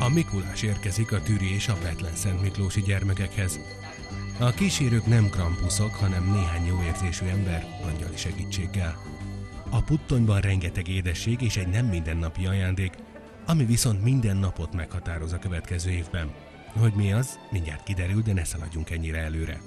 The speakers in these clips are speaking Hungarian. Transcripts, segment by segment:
A Mikulás érkezik a Türi és a Bethlen-Szentmiklósi gyermekekhez. A kísérők nem Krampuszok, hanem néhány jó érzésű ember angyali segítséggel. A puttonyban rengeteg édesség és egy nem mindennapi ajándék, ami viszont minden napot meghatároz a következő évben. Hogy mi az, mindjárt kiderül, de ne szaladjunk ennyire előre.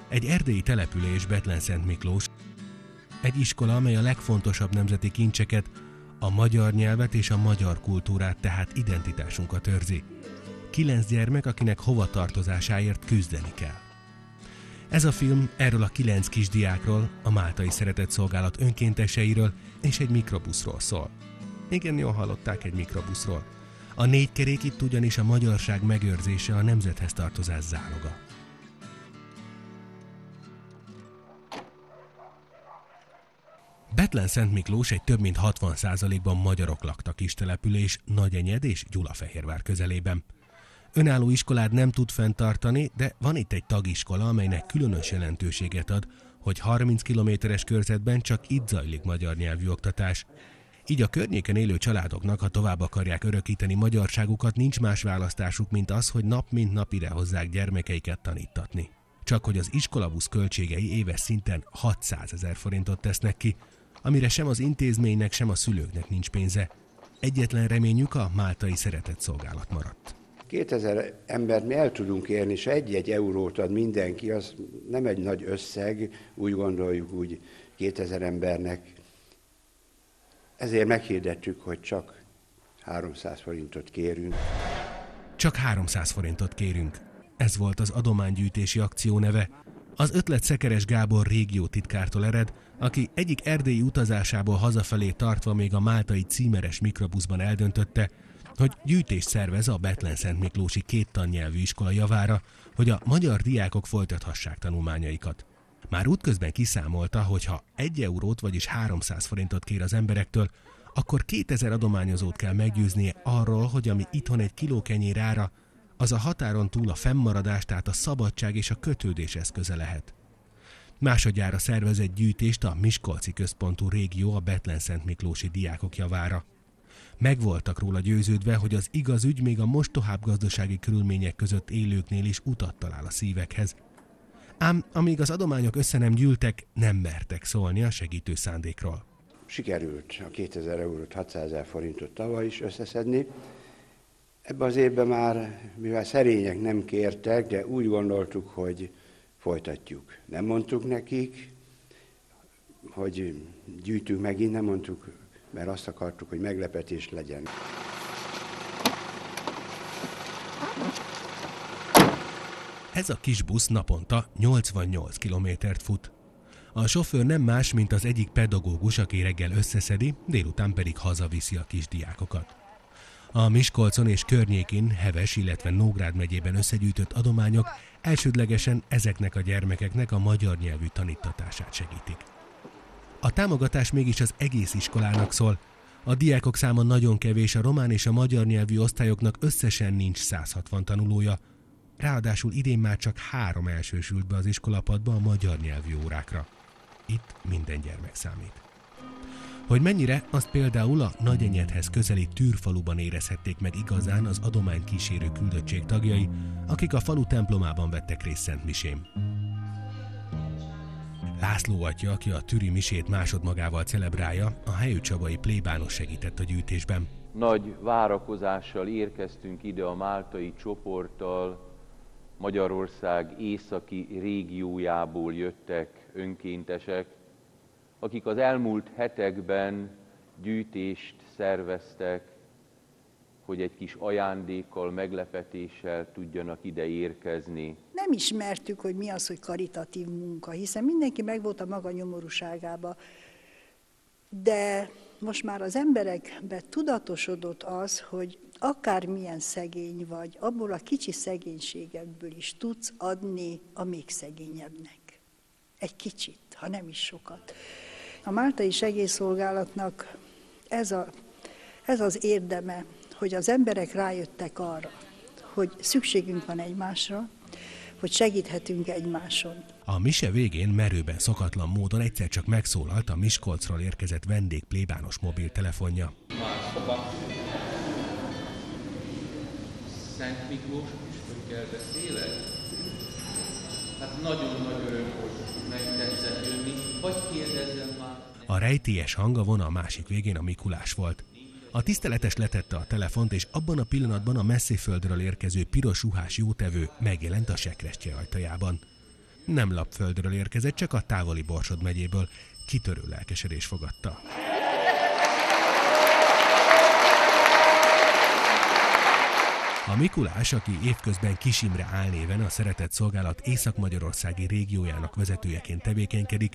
Egy erdélyi település, Bethlen-Szentmiklós, egy iskola, amely a legfontosabb nemzeti kincseket, a magyar nyelvet és a magyar kultúrát, tehát identitásunkat őrzi. 9 gyermek, akinek hovatartozásáért küzdeni kell. Ez a film erről a 9 kisdiákról, a Máltai Szeretetszolgálat önkénteseiről és egy mikrobuszról szól. Igen, jól hallották, egy mikrobuszról. A 4 kerék itt ugyanis a magyarság megőrzése, a nemzethez tartozás záloga. Bethlen-Szentmiklós egy több mint 60%-ban magyarok lakta kis település Nagyenyed és Gyulafehérvár közelében. Önálló iskolát nem tud fenntartani, de van itt egy tagiskola, amelynek különös jelentőséget ad, hogy 30 kilométeres körzetben csak itt zajlik magyar nyelvű oktatás. Így a környéken élő családoknak, ha tovább akarják örökíteni magyarságukat, nincs más választásuk, mint az, hogy nap mint nap idehozzák gyermekeiket tanítatni. Csak hogy az iskolabusz költségei éves szinten 600 000 forintot tesznek ki, amire sem az intézménynek, sem a szülőknek nincs pénze. Egyetlen reményük a Máltai Szeretetszolgálat maradt. 2000 embert mi el tudunk érni, és 1 eurót ad mindenki, az nem egy nagy összeg, úgy gondoljuk úgy 2000 embernek. Ezért meghirdettük, hogy csak 300 forintot kérünk. Csak 300 forintot kérünk. Ez volt az adománygyűjtési akció neve. Az ötlet Szekeres Gábor régiótitkártól ered, aki egyik erdélyi utazásából hazafelé tartva még a máltai címeres mikrobuszban eldöntötte, hogy gyűjtést szervez a Bethlen-Szentmiklósi 2 tannyelvű iskola javára, hogy a magyar diákok folytathassák tanulmányaikat. Már útközben kiszámolta, hogy ha 1 eurót, vagyis 300 forintot kér az emberektől, akkor 2000 adományozót kell meggyőznie arról, hogy ami itthon egy kiló kenyér ára, az a határon túl a fennmaradás, tehát a szabadság és a kötődés eszköze lehet. Másodjára szervezett gyűjtést a miskolci központú régió a Bethlen-Szentmiklósi diákok javára. Meg voltak róla győződve, hogy az igaz ügy még a mostohább gazdasági körülmények között élőknél is utat talál a szívekhez. Ám amíg az adományok össze nem gyűltek, nem mertek szólni a segítő szándékról. Sikerült a 2000 eurót, 600 000 forintot tavaly is összeszedni. Ebben az évben már, mivel szerények nem kértek, de úgy gondoltuk, hogy folytatjuk. Nem mondtuk nekik, hogy gyűjtünk megint, nem mondtuk, mert azt akartuk, hogy meglepetés legyen. Ez a kis busz naponta 88 kilométert fut. A sofőr nem más, mint az egyik pedagógus, aki reggel összeszedi, délután pedig hazaviszi a kisdiákokat. A Miskolcon és környékén Heves, illetve Nógrád megyében összegyűjtött adományok elsődlegesen ezeknek a gyermekeknek a magyar nyelvű tanítatását segítik. A támogatás mégis az egész iskolának szól. A diákok száma nagyon kevés, a román és a magyar nyelvű osztályoknak összesen nincs 160 tanulója. Ráadásul idén már csak 3 elsősült be az iskolapadba a magyar nyelvű órákra. Itt minden gyermek számít. Hogy mennyire, azt például a Nagyenyedhez közeli Tűrfaluban érezhették meg igazán az adományt kísérő küldöttség tagjai, akik a falu templomában vettek részt szentmisén. László atya, aki a türi misét másodmagával celebrálja, a helyőcsabai plébános segített a gyűjtésben. Nagy várakozással érkeztünk ide a máltai csoporttal, Magyarország északi régiójából jöttek önkéntesek, akik az elmúlt hetekben gyűjtést szerveztek, hogy egy kis ajándékkal, meglepetéssel tudjanak ide érkezni. Nem ismertük, hogy mi az, hogy karitatív munka, hiszen mindenki megvolt a maga nyomorúságába. De most már az emberekben tudatosodott az, hogy akármilyen szegény vagy, abból a kicsi szegénységedből is tudsz adni a még szegényebbnek. Egy kicsit, ha nem is sokat. A Máltai Segélyszolgálatnak ez az érdeme, hogy az emberek rájöttek arra, hogy szükségünk van egymásra, hogy segíthetünk egymáson. A mise végén merőben szokatlan módon egyszer csak megszólalt a Miskolcról érkezett vendég plébános mobiltelefonja. Szent Miklós püspökkel beszélek? Hát nagyon nagy öröm, hogy megtetszett jönni, vagy kérdezzem már. A rejtélyes hang a vonal másik végén a Mikulás volt. A tiszteletes letette a telefont, és abban a pillanatban a messziföldről érkező piros ruhás jótevő megjelent a sekrestye ajtajában. Nem Lapföldről érkezett, csak a távoli Borsod megyéből. Kitörő lelkesedés fogadta. A Mikulás, aki évközben Kis Imre álnéven a Szeretett Szolgálat észak-magyarországi régiójának vezetőjeként tevékenykedik,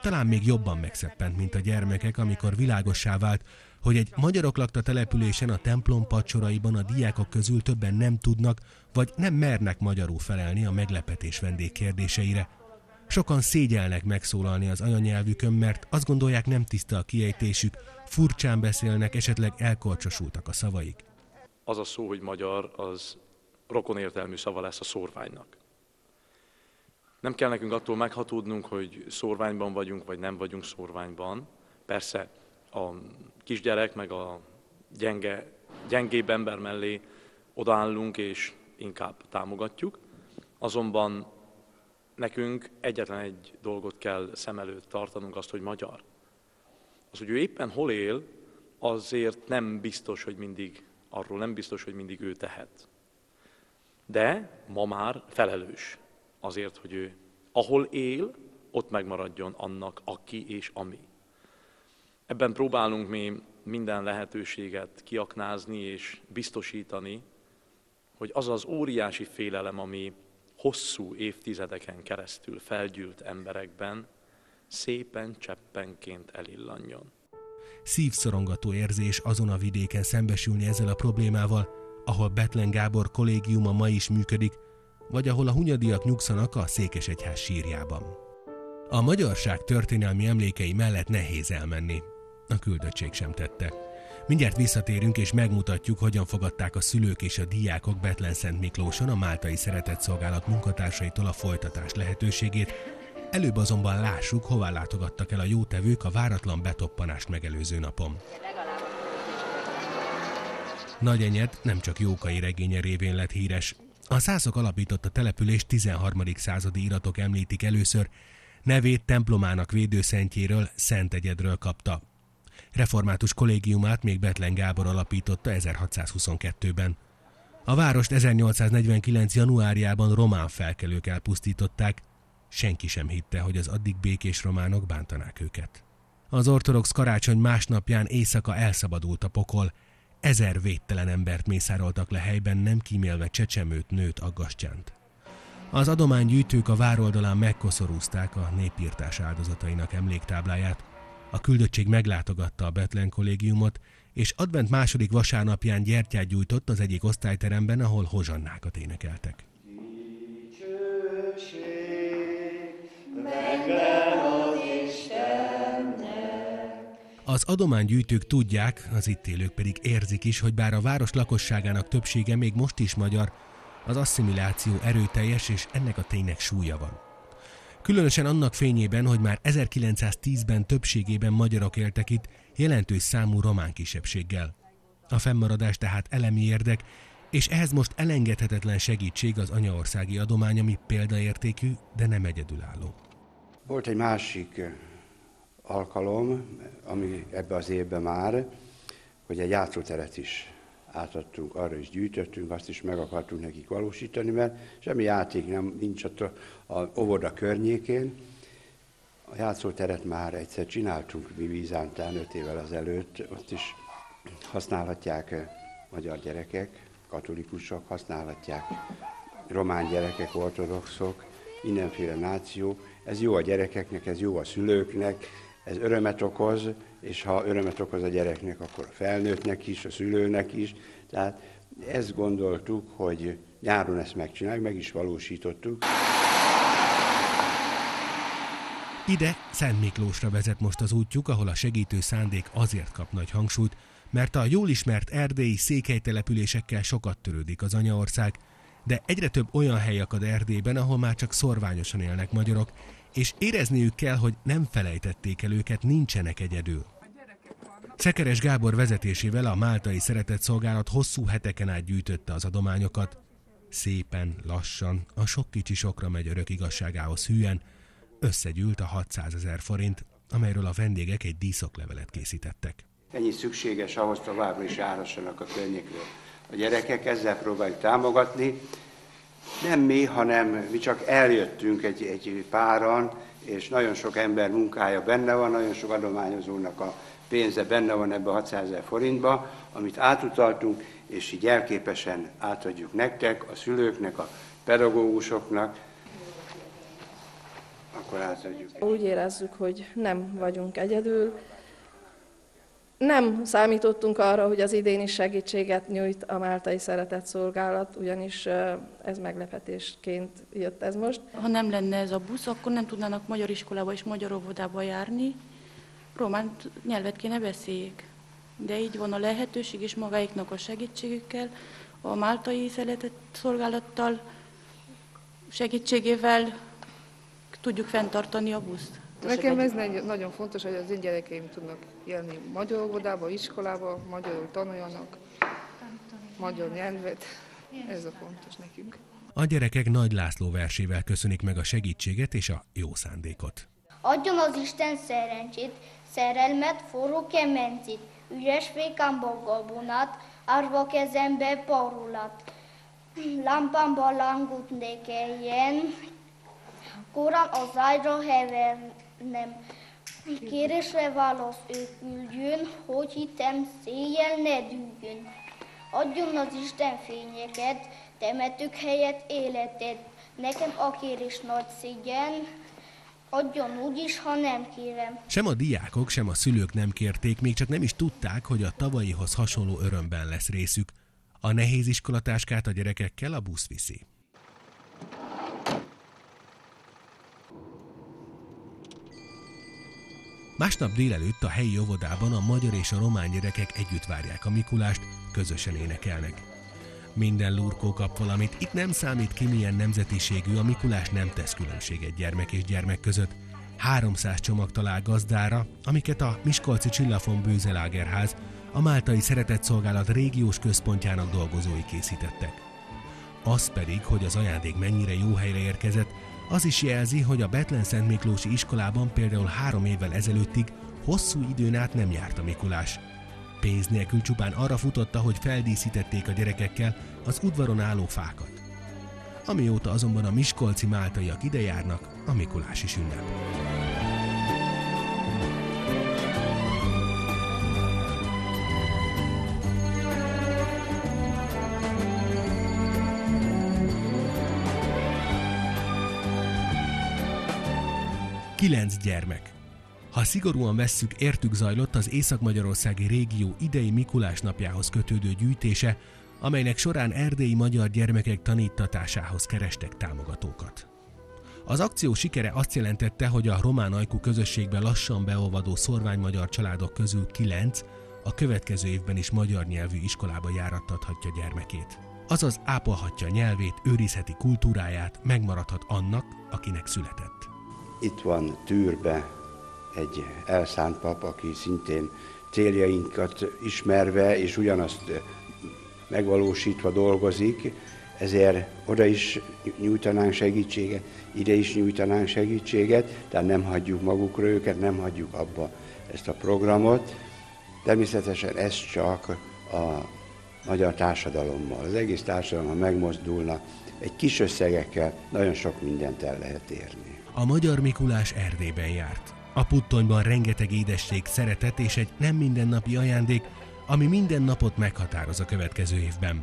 talán még jobban megszeppent, mint a gyermekek, amikor világossá vált, hogy egy magyarok lakta településen a templom padsoraiban a diákok közül többen nem tudnak, vagy nem mernek magyarul felelni a meglepetés vendég kérdéseire. Sokan szégyelnek megszólalni az anyanyelvükön, mert azt gondolják, nem tiszta a kiejtésük, furcsán beszélnek, esetleg elkorcsosultak a szavaik. Az a szó, hogy magyar, az rokonértelmű szava lesz a szórványnak. Nem kell nekünk attól meghatódnunk, hogy szórványban vagyunk, vagy nem vagyunk szórványban. Persze a kisgyerek, meg a gyengébb ember mellé odaállunk, és inkább támogatjuk. Azonban nekünk egyetlen egy dolgot kell szem előtt tartanunk, azt, hogy magyar. Az, hogy ő éppen hol él, azért nem biztos, hogy mindig ő tehet. De ma már felelős azért, hogy ő ahol él, ott megmaradjon annak, aki és ami. Ebben próbálunk mi minden lehetőséget kiaknázni és biztosítani, hogy az az óriási félelem, ami hosszú évtizedeken keresztül felgyűlt emberekben, szépen cseppenként elillanjon. Szívszorongató érzés azon a vidéken szembesülni ezzel a problémával, ahol Bethlen Gábor kollégiuma ma is működik, vagy ahol a hunyadiak nyugszanak a Székesegyház sírjában. A magyarság történelmi emlékei mellett nehéz elmenni. A küldöttség sem tette. Mindjárt visszatérünk és megmutatjuk, hogyan fogadták a szülők és a diákok Bethlen-Szent Miklóson a Máltai Szeretett Szolgálat munkatársaitól a folytatás lehetőségét. Előbb azonban lássuk, hová látogattak el a jótevők a váratlan betoppanást megelőző napon. Nagyenyed nem csak Jókai regénye révén lett híres. A szászok alapította település 13. századi iratok említik először, nevét templomának védőszentjéről, Szentegyedről kapta. Református kollégiumát még Bethlen Gábor alapította 1622-ben. A várost 1849. januárjában román felkelők elpusztították, senki sem hitte, hogy az addig békés románok bántanák őket. Az ortodox karácsony másnapján éjszaka elszabadult a pokol, 1000 védtelen embert mészároltak le helyben, nem kímélve csecsemőt, nőt, aggastyánt. Az adománygyűjtők a vároldalán megkoszorúzták a népirtás áldozatainak emléktábláját. A küldöttség meglátogatta a Bethlen kollégiumot, és advent második vasárnapján gyertyát gyújtott az egyik osztályteremben, ahol hozsannákat énekeltek. Az adománygyűjtők tudják, az itt élők pedig érzik is, hogy bár a város lakosságának többsége még most is magyar, az asszimiláció erőteljes, és ennek a ténynek súlya van. Különösen annak fényében, hogy már 1910-ben többségében magyarok éltek itt, jelentős számú román kisebbséggel. A fennmaradás tehát elemi érdek, és ehhez most elengedhetetlen segítség az anyaországi adomány, ami példaértékű, de nem egyedülálló. Volt egy másik alkalom, ami ebbe az évben már, hogy egy játszóteret is átadtunk, arra is gyűjtöttünk, azt is meg akartunk nekik valósítani, mert semmi játék nincs ott az óvoda környékén. A játszóteret már egyszer csináltunk mi Vízántán 5 évvel azelőtt, ott is használhatják magyar gyerekek, katolikusok, használhatják román gyerekek, ortodoxok, mindenféle náció. Ez jó a gyerekeknek, ez jó a szülőknek, ez örömet okoz, és ha örömet okoz a gyereknek, akkor a felnőttnek is, a szülőnek is. Tehát ezt gondoltuk, hogy nyáron ezt megcsináljuk, meg is valósítottuk. Ide, Szent Miklósra vezet most az útjuk, ahol a segítő szándék azért kap nagy hangsúlyt, mert a jól ismert erdélyi székelytelepülésekkel sokat törődik az anyaország, De egyre több olyan hely akad Erdélyben, ahol már csak szorványosan élnek magyarok, és érezniük kell, hogy nem felejtették el őket, nincsenek egyedül. Szekeres Gábor vezetésével a Máltai Szeretetszolgálat hosszú heteken át gyűjtötte az adományokat. Szépen, lassan, a sok kicsi sokra megy örök igazságához hűen, összegyűlt a 600 000 forint, amelyről a vendégek egy díszoklevelet készítettek. Ennyi szükséges ahhoz, továbbra is járhassanak a környékről a gyerekek, ezzel próbáljuk támogatni. Nem mi, hanem mi csak eljöttünk egy páran, és nagyon sok ember munkája benne van, nagyon sok adományozónak a pénze benne van ebbe a 600 000 forintba, amit átutaltunk, és így jelképesen átadjuk nektek, a szülőknek, a pedagógusoknak, akkor átadjuk. Úgy érezzük, hogy nem vagyunk egyedül. Nem számítottunk arra, hogy az idén is segítséget nyújt a Máltai Szeretetszolgálat, ugyanis ez meglepetésként jött ez most. Ha nem lenne ez a busz, akkor nem tudnának magyar iskolába és magyar óvodába járni, román nyelvet kéne beszéljék. De így van a lehetőség, és magáiknak a segítségükkel, a Máltai Szeretetszolgálattal segítségével tudjuk fenntartani a buszt. Nekem ez nagyon fontos, hogy az én gyerekeim tudnak járni magyar óvodába, iskolába, magyarul tanuljanak, magyar nyelvet. Ez a fontos nekünk. A gyerekek Nagy László versével köszönik meg a segítséget és a jó szándékot. Adjon az Isten szerencsét, szerelmet, forró kemencét, üres fékámba gabonát, árva kezembe parulat. Lámpámba lángot ne keljen, korán az ágyra hevernem. Kérésre válasz ő küldjön, hogy hitem széjjel ne dűljön. Adjon az Isten fényeket, temetők helyett életet, nekem a kérés nagy szégyen, adjon úgyis, ha nem kérem. Sem a diákok, sem a szülők nem kérték, még csak nem is tudták, hogy a tavalyihoz hasonló örömben lesz részük. A nehéz iskolatáskát a gyerekekkel a busz viszi. Másnap délelőtt a helyi óvodában a magyar és a román gyerekek együtt várják a Mikulást, közösen énekelnek. Minden lurkó kap valamit, itt nem számít ki milyen nemzetiségű, a Mikulás nem tesz különbséget gyermek és gyermek között. 300 csomag talál gazdára, amiket a miskolci Csillafon Bőzelágerház, a Máltai Szeretetszolgálat régiós központjának dolgozói készítettek. Az pedig, hogy az ajándék mennyire jó helyre érkezett, az is jelzi, hogy a Bethlen-Szent Miklósi iskolában például 3 évvel ezelőttig hosszú időn át nem járt a Mikulás. Pénz nélkül csupán arra futotta, hogy feldíszítették a gyerekekkel az udvaron álló fákat. Amióta azonban a miskolci máltaiak ide járnak, a Mikulás is ünnep. Kilenc gyermek. Ha szigorúan vesszük, értük zajlott az észak-magyarországi régió idei Mikulás napjához kötődő gyűjtése, amelynek során erdélyi magyar gyermekek tanítatásához kerestek támogatókat. Az akció sikere azt jelentette, hogy a román ajkú közösségbe lassan beolvadó szorványmagyar családok közül 9 a következő évben is magyar nyelvű iskolába járattathatja gyermekét. Azaz ápolhatja nyelvét, őrizheti kultúráját, megmaradhat annak, akinek született. Itt van Tűrbe egy elszánt pap, aki szintén céljainkat ismerve és ugyanazt megvalósítva dolgozik, ezért oda is nyújtanánk segítséget, ide is nyújtanánk segítséget, tehát nem hagyjuk magukra őket, nem hagyjuk abba ezt a programot. Természetesen ez csak a magyar társadalommal, az egész társadalom, ha megmozdulna, egy kis összegekkel nagyon sok mindent el lehet érni. A magyar Mikulás Erdélyben járt. A puttonyban rengeteg édesség, szeretet és egy nem mindennapi ajándék, ami minden napot meghatároz a következő évben.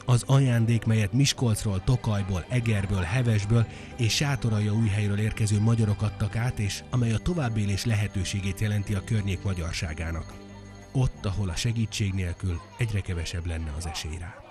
Az ajándék, melyet Miskolcról, Tokajból, Egerből, Hevesből és Sátoraljaújhelyről érkező magyarok adtak át, és amely a továbbélés lehetőségét jelenti a környék magyarságának. Ott, ahol a segítség nélkül egyre kevesebb lenne az esély rá.